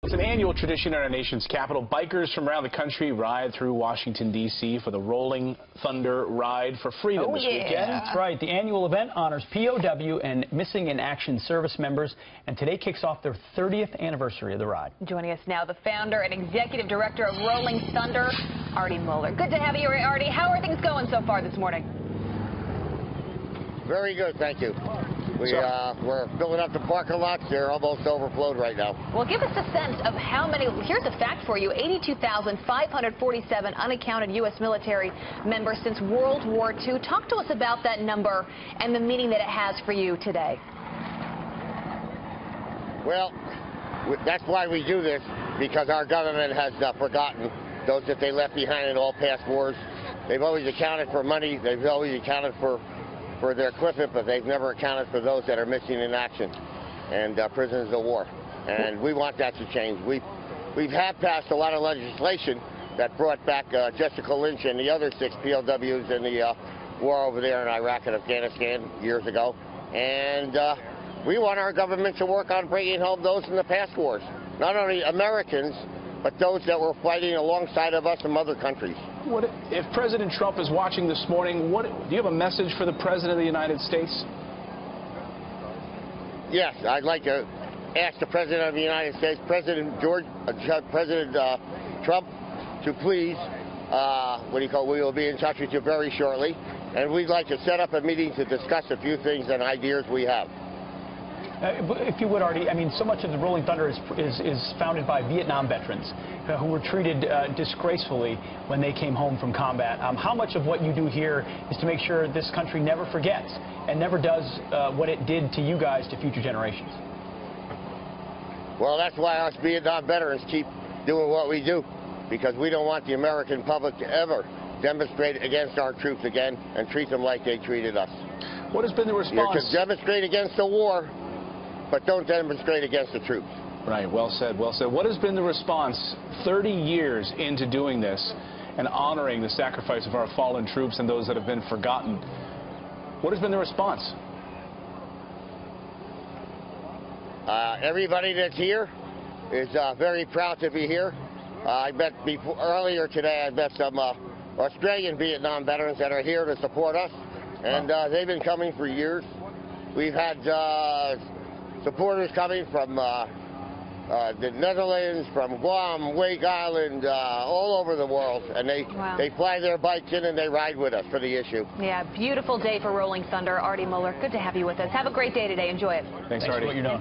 It's an annual tradition in our nation's capital. Bikers from around the country ride through Washington, D.C. for the Rolling Thunder Ride for Freedom this weekend. That's right. The annual event honors POW and Missing in Action service members, and today kicks off their 30th anniversary of the ride. Joining us now, the founder and executive director of Rolling Thunder, Artie Muller. Good to have you here, Artie. How are things going so far this morning? Very good, thank you. We're filling up the parking lots. They're almost overflowed right now. Well, give us a sense of how many. Here's a fact for you: 82,547 unaccounted U.S. military members since World War II. Talk to us about that number and the meaning that it has for you today. Well, that's why we do this, because our government has forgotten those that they left behind in all past wars. They've always accounted for money. They've always accounted for their equipment, but they've never accounted for those that are missing in action and prisoners of war. And we want that to change. We have passed a lot of legislation that brought back Jessica Lynch and the other 6 POWs in the war over there in Iraq and Afghanistan years ago. And we want our government to work on bringing home those in the past wars. Not only Americans, but those that were fighting alongside of us from other countries. What if President Trump is watching this morning? Do you have a message for the President of the United States? Yes, I'd like to ask the President of the United States, President Trump, to please, we will be in touch with you very shortly, and we'd like to set up a meeting to discuss a few things and ideas we have. If you would, Artie, I mean, so much of the Rolling Thunder is founded by Vietnam veterans who were treated disgracefully when they came home from combat. How much of what you do here is to make sure this country never forgets and never does what it did to you guys to future generations? Well, that's why us Vietnam veterans keep doing what we do, because we don't want the American public to ever demonstrate against our troops again and treat them like they treated us. What has been the response? You can demonstrate against the war, but don't demonstrate against the troops. Right, well said, well said. What has been the response 30 years into doing this and honoring the sacrifice of our fallen troops and those that have been forgotten? What has been the response? Everybody that's here is very proud to be here. I met earlier today, I met some Australian Vietnam veterans that are here to support us, and they've been coming for years. We've had supporters coming from the Netherlands, from Guam, Wake Island, all over the world, and they fly their bikes in and they ride with us for the issue. Yeah, beautiful day for Rolling Thunder. Artie Muller, good to have you with us. Have a great day today. Enjoy it. Thanks Artie. For what you're doing.